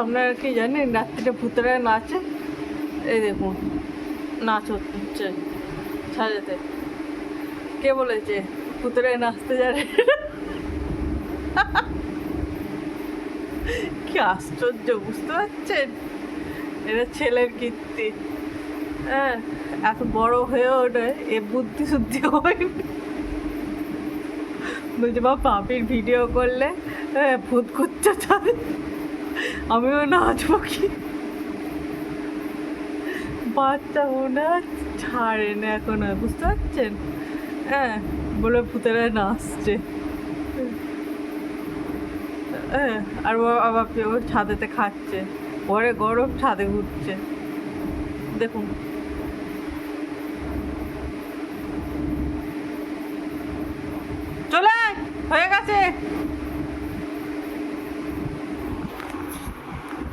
আপনারা কি জানেন রাত্রিটা ভূতেরা নাচে? এই দেখুন নাচ হচ্ছে সাজাতে। কে বলেছে ভূতেরা নাচতে জানে? কি আশ্চর্য, বুঝতে পারছেন? এটা ছেলের কীর্তি। হ্যাঁ, এত বড় হয়েও ওটা এ বুদ্ধি শুদ্ধি হয়। বলছে বা পাপির ভিডিও করলে হ্যাঁ ভূত করছে তাদের, আমিও নাচবো কি? বাচ্চা মনে হয় ছাড়ে না এখন, বুঝতে পারছেন? হ্যাঁ, বলে ভূতেরা নাচছে। হ্যাঁ, আর ও আবার ওর ছাদেতে খাচ্ছে, ঘরে গরম ছাদে ঘুরছে। দেখুন চলে আয়, হয়ে গেছে।